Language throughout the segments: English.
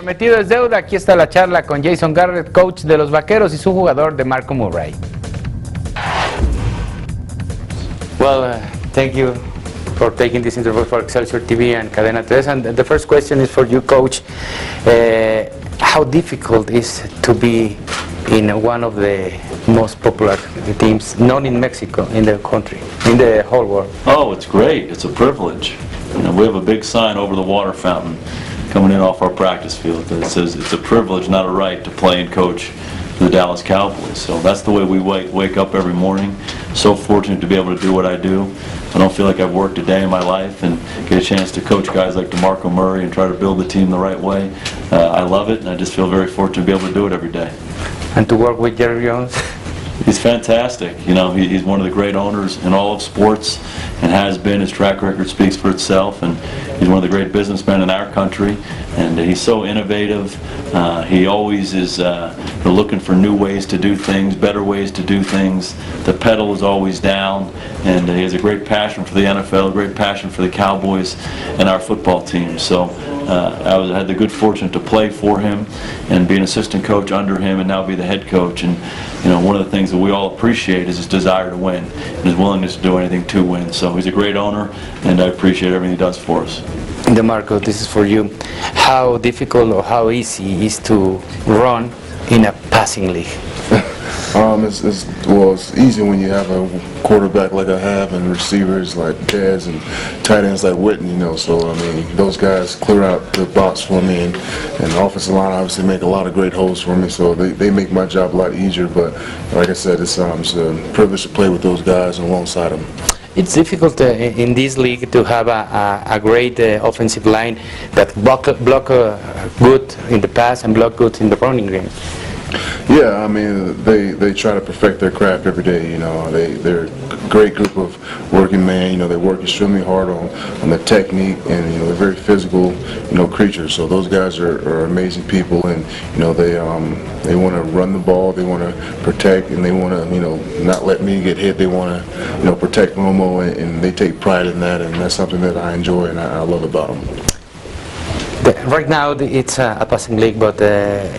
Prometido es deuda. Aquí está la charla con Jason Garrett, coach de los Vaqueros, y su jugador DeMarco Murray. Well, thank you for taking this interview for Excelsior TV and Cadena 3. And the first question is for you, coach. How difficult is to be in one of the most popular teams, not in Mexico, in the country, in the whole world? Oh, it's great. It's a privilege. You know, we have a big sign over the water fountain coming in off our practice field that says it's a privilege, not a right, to play and coach for the Dallas Cowboys. So that's the way we wake up every morning. So fortunate to be able to do what I do. I don't feel like I've worked a day in my life, and get a chance to coach guys like DeMarco Murray and try to build the team the right way. I love it, and I just feel very fortunate to be able to do it every day. And to work with Jerry Jones? He's fantastic. You know, he's one of the great owners in all of sports, and has been. His track record speaks for itself, and he's one of the great businessmen in our country, and he's so innovative. He always is looking for new ways to do things, better ways to do things. The pedal is always down, and he has a great passion for the NFL, a great passion for the Cowboys and our football team. So I had the good fortune to play for him and be an assistant coach under him, and now be the head coach. And you know, one of the things that we all appreciate is his desire to win and his willingness to do anything to win. So he's a great owner, and I appreciate everything he does for us. DeMarco, this is for you. How difficult or how easy is to run in a passing league? It's easy when you have a quarterback like I have, and receivers like Dez, and tight ends like Witten, you know. So I mean, those guys clear out the box for me, and the offensive line obviously make a lot of great holes for me. So they make my job a lot easier. But like I said, it's a privilege to play with those guys and alongside them. It's difficult in this league to have a great offensive line that block good in the pass and block good in the running game. Yeah, I mean, they try to perfect their craft every day. You know, they're a great group of working men. You know, they work extremely hard on the technique, and you know, they're very physical, you know, creatures. So those guys are amazing people, and you know, they want to run the ball, they want to protect, and they want to, you know, not let me get hit. They want to, you know, protect Romo, and they take pride in that, and that's something that I enjoy and I love about them. Right now it's a passing league, but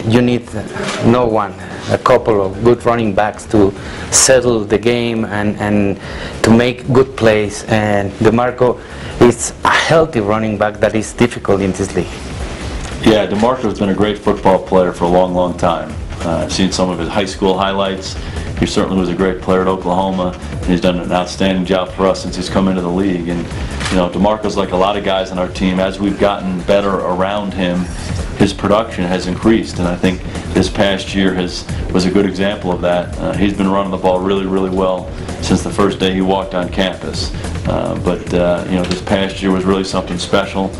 you need a couple of good running backs to settle the game and to make good plays. And DeMarco is a healthy running back that is difficult in this league. Yeah, DeMarco has been a great football player for a long, long time. I've seen some of his high school highlights. He certainly was a great player at Oklahoma, and he's done an outstanding job for us since he's come into the league. And you know, DeMarco's like a lot of guys on our team. As we've gotten better around him, his production has increased, and I think this past year was a good example of that. He's been running the ball really, really well since the first day he walked on campus. But you know, this past year was really something special.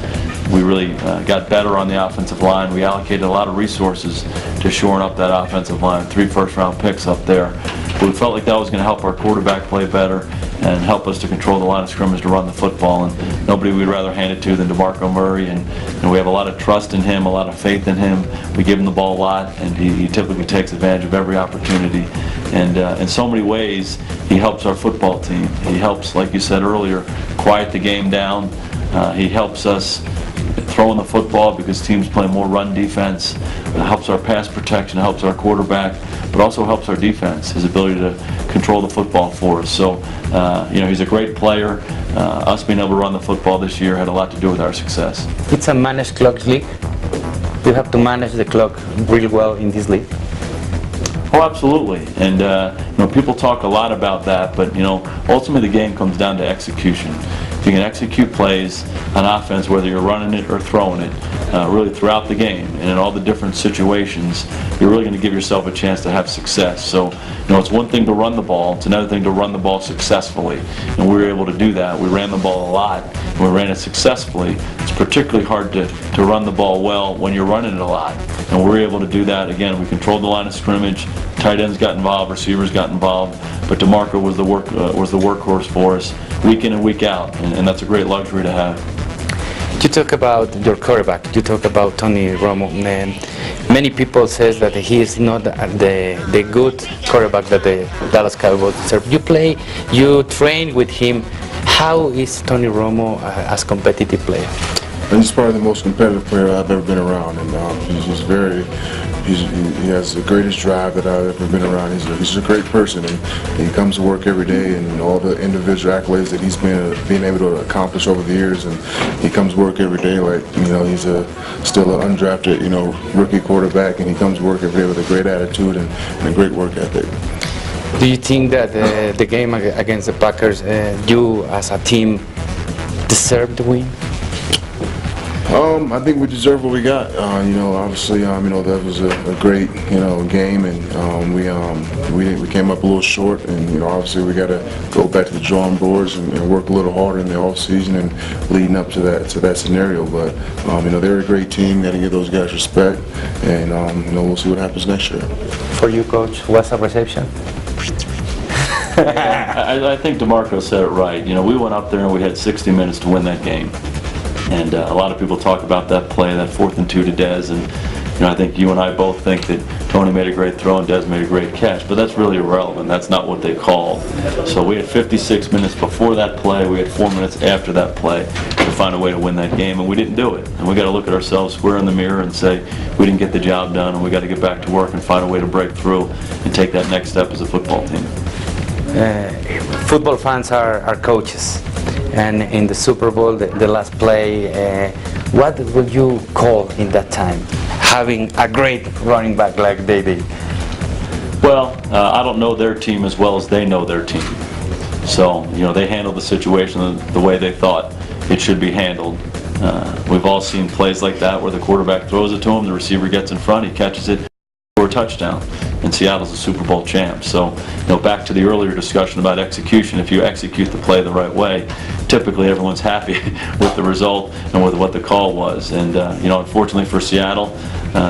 We really got better on the offensive line. We allocated a lot of resources to shoring up that offensive line. 3 first-round picks up there. But we felt like that was going to help our quarterback play better and help us to control the line of scrimmage to run the football. And nobody we'd rather hand it to than DeMarco Murray. And we have a lot of trust in him, a lot of faith in him. We give him the ball a lot, and he typically takes advantage of every opportunity. And in so many ways, he helps our football team. He helps, like you said earlier, quiet the game down. He helps us throwing the football because teams play more run defense. It helps our pass protection, helps our quarterback, but also helps our defense, his ability to control the football for us. So, you know, he's a great player. Us being able to run the football this year had a lot to do with our success. It's a managed clock league. You have to manage the clock really well in this league. Oh, absolutely. And you know, people talk a lot about that, but you know, ultimately the game comes down to execution. If you can execute plays on offense, whether you're running it or throwing it, really throughout the game and in all the different situations, you're really going to give yourself a chance to have success. So, you know, it's one thing to run the ball, it's another thing to run the ball successfully. And we were able to do that. We ran the ball a lot, and we ran it successfully. It's particularly hard to run the ball well when you're running it a lot. And we were able to do that. Again, we controlled the line of scrimmage, tight ends got involved, receivers got involved, but DeMarco was the workhorse for us week in and week out, and that's a great luxury to have. You talk about your quarterback, you talk about Tony Romo. Many people says that he is not the good quarterback that the Dallas Cowboys deserve. You train with him. How is Tony Romo as competitive player? He's probably the most competitive player I've ever been around, and he has the greatest drive that I've ever been around. He's a great person, and he comes to work every day, and all the individual accolades that he's been able to accomplish over the years, and he comes to work every day like he's still an undrafted rookie quarterback, and he comes to work every day with a great attitude and a great work ethic. Do you think that the game against the Packers, you as a team deserved the win? I think we deserve what we got. Obviously, that was a great, game, and we came up a little short, and obviously we got to go back to the drawing boards and work a little harder in the off season and leading up to that scenario. But they're a great team. Got to give those guys respect, and we'll see what happens next year. For you, Coach, what's the reception? I think DeMarco said it right. We went up there and we had 60 minutes to win that game. And a lot of people talk about that play, that 4th and 2 to Dez, and I think you and I both think that Tony made a great throw and Dez made a great catch, but that's really irrelevant. That's not what they call. So we had 56 minutes before that play, we had 4 minutes after that play to find a way to win that game, and we didn't do it. And we got to look at ourselves square in the mirror and say we didn't get the job done, and we got to get back to work and find a way to break through and take that next step as a football team. Football fans are coaches, and in the Super Bowl, the last play, what would you call in that time, having a great running back like they did? Well, I don't know their team as well as they know their team. So, they handled the situation the way they thought it should be handled. We've all seen plays like that where the quarterback throws it to him, the receiver gets in front, he catches it for a touchdown. And Seattle's a Super Bowl champ. So, back to the earlier discussion about execution, if you execute the play the right way, typically everyone's happy with the result and with what the call was. And, unfortunately for Seattle,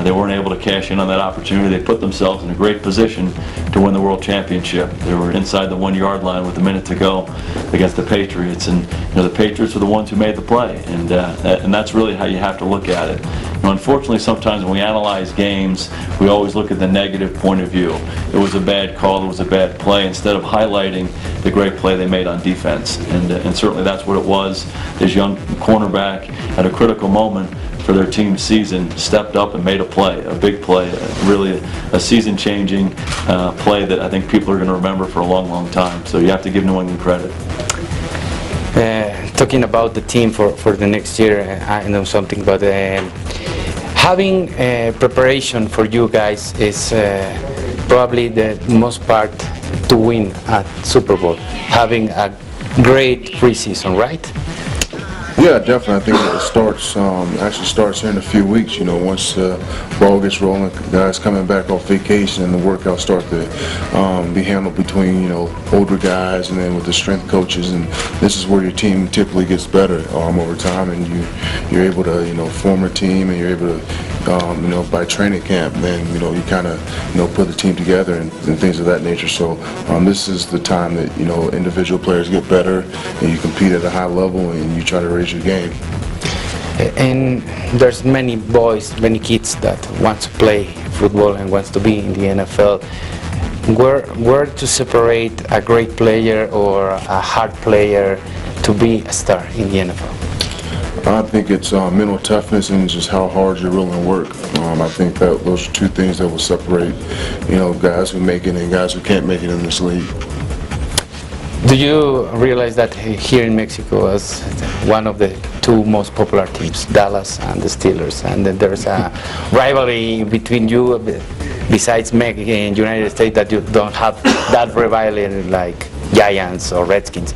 they weren't able to cash in on that opportunity. They put themselves in a great position to win the World Championship. They were inside the 1-yard line with a minute to go against the Patriots. And, the Patriots were the ones who made the play. And that's really how you have to look at it. Unfortunately, sometimes when we analyze games, we always look at the negative point of view. It was a bad call, it was a bad play, instead of highlighting the great play they made on defense. And certainly that's what it was. This young cornerback at a critical moment for their team's season stepped up and made a play, a big play, really a season-changing play that I think people are going to remember for a long, long time. So you have to give New England credit. Talking about the team for the next year, I know something, but having preparation for you guys is probably the most part to win at Super Bowl. Having a great preseason, right? Yeah, definitely. I think it starts actually starts here in a few weeks. Once the ball gets rolling, guys coming back off vacation, and the workouts start to be handled between older guys and then with the strength coaches, and this is where your team typically gets better over time, and you're able to form a team, and you're able to by training camp, then you kind of put the team together and things of that nature. So this is the time that individual players get better, and you compete at a high level, and you try to raise your game. And there's many boys, many kids that want to play football and wants to be in the NFL. Where to separate a great player or a hard player to be a star in the NFL? I think it's mental toughness and just how hard you're willing to work. I think that those are two things that will separate, guys who make it and guys who can't make it in this league. Do you realize that here in Mexico is one of the two most popular teams, Dallas and the Steelers, and then there's a rivalry between you, besides Mexico and United States, that you don't have that rivalry like Giants or Redskins.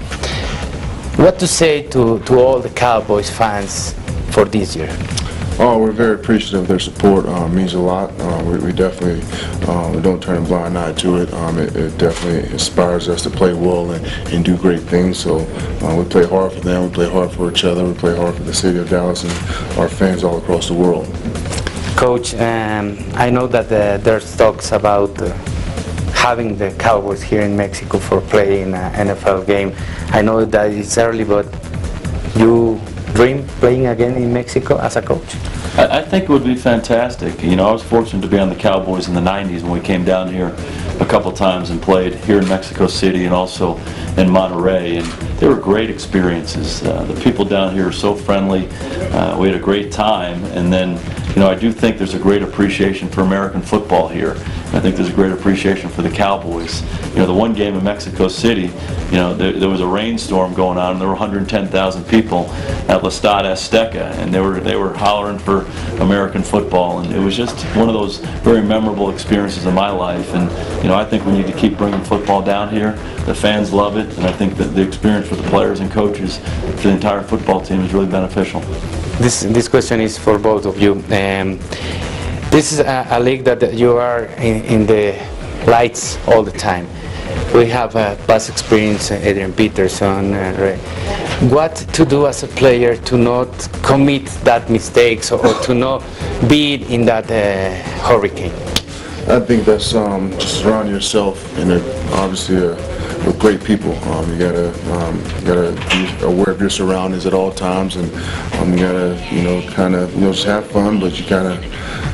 What to say to all the Cowboys fans for this year? Oh, we're very appreciative of their support. It means a lot. We definitely we don't turn a blind eye to it. It definitely inspires us to play well and do great things. So we play hard for them, we play hard for each other, we play hard for the city of Dallas and our fans all across the world. Coach, I know that there's talks about having the Cowboys here in Mexico for playing an NFL game. I know that it's early, but you dream playing again in Mexico as a coach? I think it would be fantastic. I was fortunate to be on the Cowboys in the 90s when we came down here a couple times and played here in Mexico City and also in Monterrey, and they were great experiences. The people down here are so friendly. We had a great time, and then, you know, I do think there's a great appreciation for American football here. I think there's a great appreciation for the Cowboys. You know, the one game in Mexico City, you know, there was a rainstorm going on, and there were 110,000 people at La Stad Azteca, and they were hollering for American football, and it was just one of those very memorable experiences of my life. And you know, I think we need to keep bringing football down here. The fans love it, and I think that the experience for the players and coaches, for the entire football team, is really beneficial. This question is for both of you. This is a league that you are in the lights all the time. We have past experience, Adrian Peterson. What to do as a player to not commit that mistakes or to not be in that hurricane? I think that's just surround yourself and obviously with great people. You gotta be aware of your surroundings at all times, and you gotta just have fun, but you kind of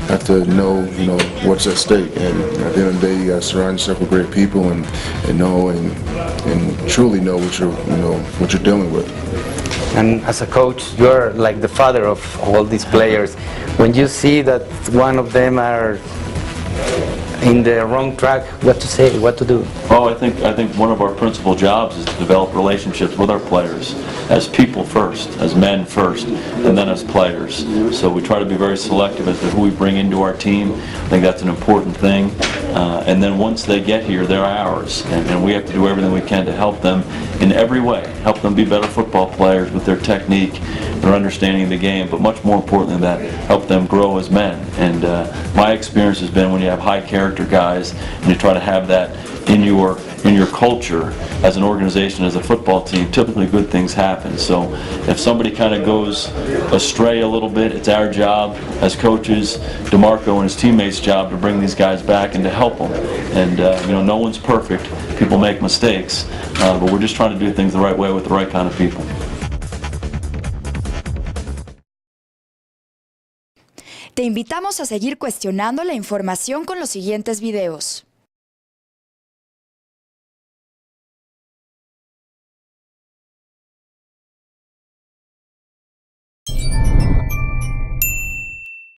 have to know what's at stake. And at the end of the day, you gotta surround yourself with great people and know and truly know what you're dealing with. And as a coach, you're like the father of all these players. When you see that one of them are in the wrong track, what to say, what to do? Oh, I think one of our principal jobs is to develop relationships with our players as people first, as men first, and then as players. So we try to be very selective as to who we bring into our team. I think that's an important thing. And then once they get here, they're ours, and we have to do everything we can to help them in every way, help them be better football players with their technique, their understanding of the game, but much more importantly than that, help them grow as men. And my experience has been when you have high character guys and you try to have that in your culture as an organization, as a football team, typically good things happen. So if somebody kind of goes astray a little bit, it's our job as coaches, DeMarco and his teammates' job, to bring these guys back and to help them. And no one's perfect. People make mistakes, but we're just trying to do things the right way with the right kind of people. Te invitamos a seguir cuestionando la información con los siguientes videos.